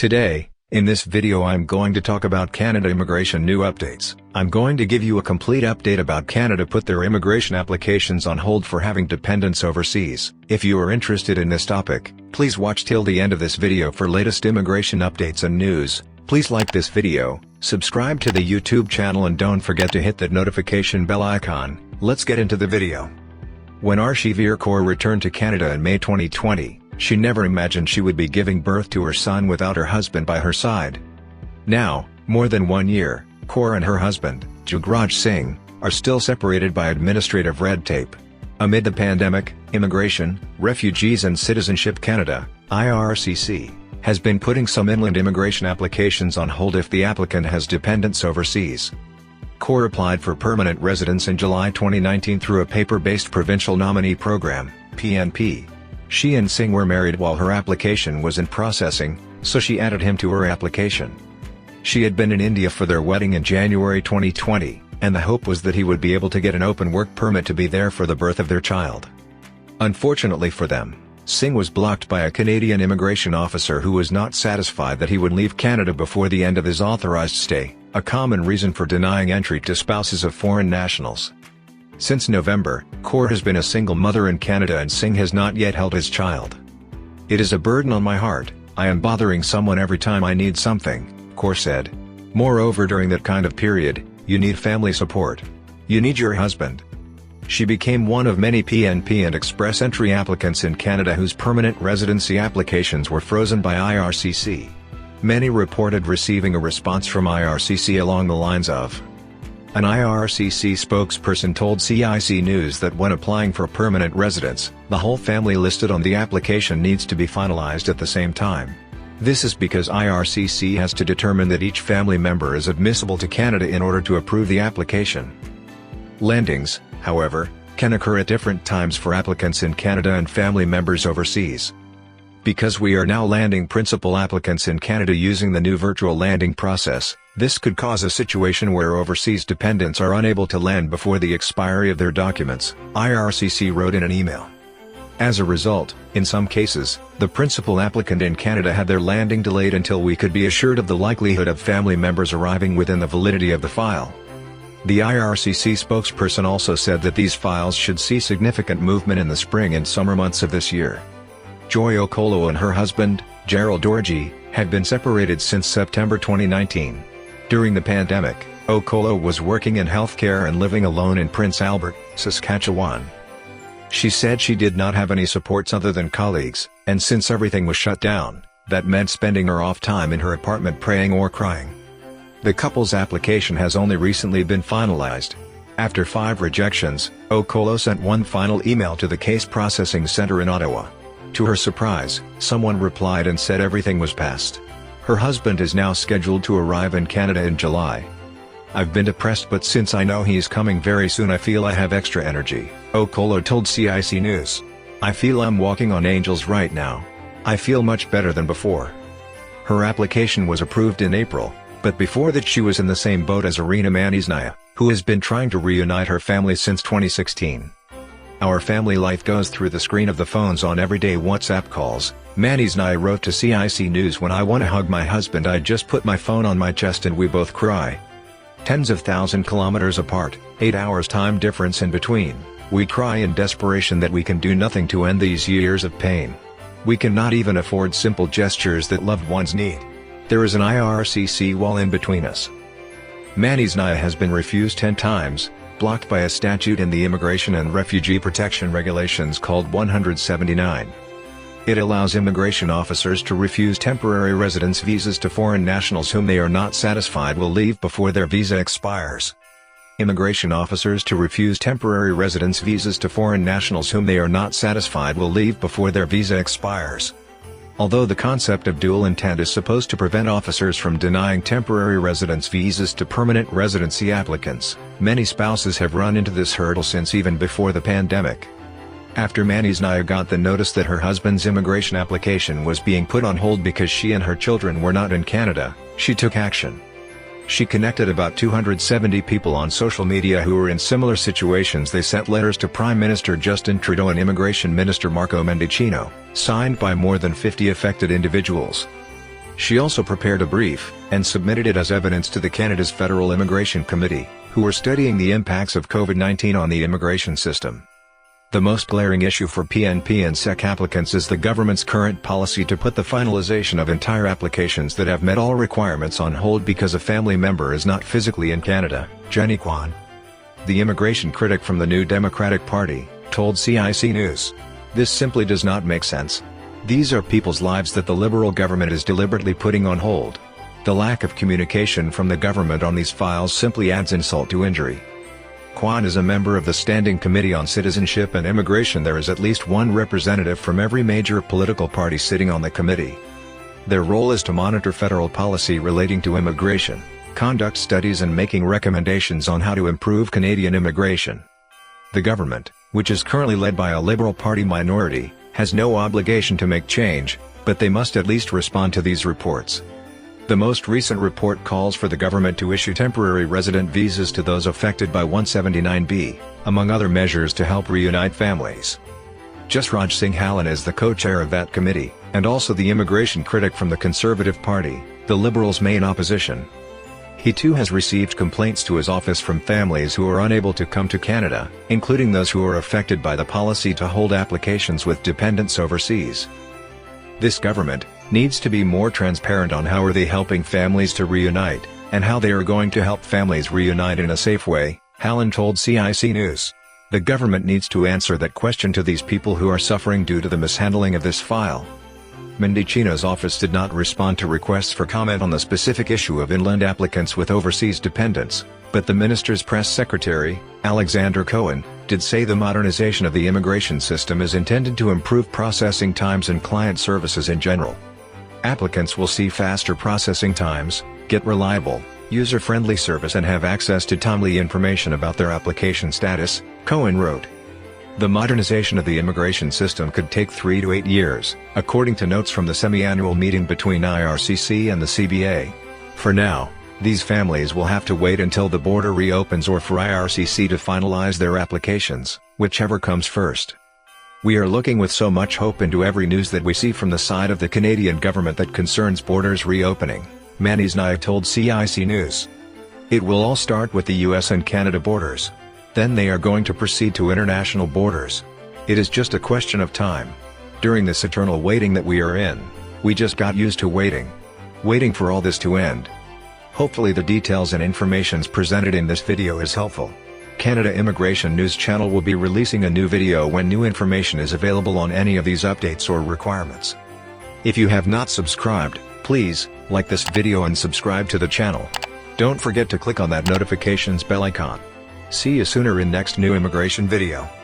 Today, in this video I'm going to talk about Canada immigration new updates. I'm going to give you a complete update about Canada put their immigration applications on hold for having dependents overseas. If you are interested in this topic, please watch till the end of this video for latest immigration updates and news. Please like this video, subscribe to the YouTube channel and don't forget to hit that notification bell icon. Let's get into the video. When IRCC Kaur returned to Canada in May 2020, she never imagined she would be giving birth to her son without her husband by her side. Now, more than 1 year, Kaur and her husband, Jugraj Singh, are still separated by administrative red tape. Amid the pandemic, Immigration, Refugees and Citizenship Canada, IRCC, has been putting some inland immigration applications on hold if the applicant has dependents overseas. Kaur applied for permanent residence in July 2019 through a paper-based provincial nominee program, PNP. She and Singh were married while her application was in processing, so she added him to her application. She had been in India for their wedding in January 2020, and the hope was that he would be able to get an open work permit to be there for the birth of their child. Unfortunately for them, Singh was blocked by a Canadian immigration officer who was not satisfied that he would leave Canada before the end of his authorized stay, a common reason for denying entry to spouses of foreign nationals. Since November, Kaur has been a single mother in Canada and Singh has not yet held his child. "It is a burden on my heart, I am bothering someone every time I need something," Kaur said. Moreover, during that kind of period, you need family support. You need your husband. She became one of many PNP and Express Entry applicants in Canada whose permanent residency applications were frozen by IRCC. Many reported receiving a response from IRCC along the lines of, an IRCC spokesperson told CEC News that when applying for permanent residence, the whole family listed on the application needs to be finalized at the same time. This is because IRCC has to determine that each family member is admissible to Canada in order to approve the application. Landings, however, can occur at different times for applicants in Canada and family members overseas. Because we are now landing principal applicants in Canada using the new virtual landing process, this could cause a situation where overseas dependents are unable to land before the expiry of their documents, IRCC wrote in an email. As a result, in some cases, the principal applicant in Canada had their landing delayed until we could be assured of the likelihood of family members arriving within the validity of the file. The IRCC spokesperson also said that these files should see significant movement in the spring and summer months of this year. Joy Okolo and her husband, Gerald Dorji, had been separated since September 2019. During the pandemic, Okolo was working in healthcare and living alone in Prince Albert, Saskatchewan. She said she did not have any supports other than colleagues, and since everything was shut down, that meant spending her off time in her apartment praying or crying. The couple's application has only recently been finalized. After 5 rejections, Okolo sent one final email to the Case Processing Center in Ottawa. To her surprise, someone replied and said everything was passed. Her husband is now scheduled to arrive in Canada in July. "I've been depressed, but since I know he's coming very soon I feel I have extra energy," Okolo told CIC News. "I feel I'm walking on angels right now. I feel much better than before." Her application was approved in April, but before that she was in the same boat as Arina Manisnaya, who has been trying to reunite her family since 2016. "Our family life goes through the screen of the phones on everyday WhatsApp calls," Manisnaya wrote to CIC News. "When I want to hug my husband I just put my phone on my chest and we both cry. Tens of thousand kilometers apart, 8 hours time difference in between, we cry in desperation that we can do nothing to end these years of pain. We cannot even afford simple gestures that loved ones need. There is an IRCC wall in between us." Manisnaya has been refused 10 times, blocked by a statute in the Immigration and Refugee Protection Regulations called 179. It allows immigration officers to refuse temporary residence visas to foreign nationals whom they are not satisfied will leave before their visa expires. Immigration officers to refuse temporary residence visas to foreign nationals whom they are not satisfied will leave before their visa expires. Although the concept of dual intent is supposed to prevent officers from denying temporary residence visas to permanent residency applicants, many spouses have run into this hurdle since even before the pandemic. After Manisnaya got the notice that her husband's immigration application was being put on hold because she and her children were not in Canada, she took action. She connected about 270 people on social media who were in similar situations. They sent letters to Prime Minister Justin Trudeau and Immigration Minister Marco Mendicino, signed by more than 50 affected individuals. She also prepared a brief, and submitted it as evidence to the Canada's Federal Immigration Committee, who are studying the impacts of COVID-19 on the immigration system. The most glaring issue for PNP and CEC applicants is the government's current policy to put the finalization of entire applications that have met all requirements on hold because a family member is not physically in Canada, Jenny Kwan, the immigration critic from the New Democratic Party, told CEC News. This simply does not make sense. These are people's lives that the Liberal government is deliberately putting on hold. The lack of communication from the government on these files simply adds insult to injury. Kwan is a member of the Standing Committee on Citizenship and Immigration. There is at least one representative from every major political party sitting on the committee. Their role is to monitor federal policy relating to immigration, conduct studies and making recommendations on how to improve Canadian immigration. The government, which is currently led by a Liberal Party minority, has no obligation to make change, but they must at least respond to these reports. The most recent report calls for the government to issue temporary resident visas to those affected by 179B, among other measures to help reunite families. Jasraj Singh Hallan is the co-chair of that committee, and also the immigration critic from the Conservative Party, the Liberals' main opposition. He too has received complaints to his office from families who are unable to come to Canada, including those who are affected by the policy to hold applications with dependents overseas. This government needs to be more transparent on how are they helping families to reunite, and how they are going to help families reunite in a safe way, Hallan told CEC News. The government needs to answer that question to these people who are suffering due to the mishandling of this file. Mendicino's office did not respond to requests for comment on the specific issue of inland applicants with overseas dependents, but the minister's press secretary, Alexander Cohen, did say the modernization of the immigration system is intended to improve processing times and client services in general. Applicants will see faster processing times, get reliable, user-friendly service and have access to timely information about their application status, Cohen wrote. The modernization of the immigration system could take 3 to 8 years, according to notes from the semi-annual meeting between IRCC and the CBA. For now, these families will have to wait until the border reopens or for IRCC to finalize their applications, whichever comes first. We are looking with so much hope into every news that we see from the side of the Canadian government that concerns borders reopening, Manish Naik told CEC News. It will all start with the US and Canada borders. Then they are going to proceed to international borders. It is just a question of time. During this eternal waiting that we are in, we just got used to waiting for all this to end. Hopefully the details and informations presented in this video is helpful. Canada Immigration News Channel will be releasing a new video when new information is available on any of these updates or requirements. If you have not subscribed, please like this video and subscribe to the channel. Don't forget to click on that notifications bell icon. See you sooner in next new immigration video.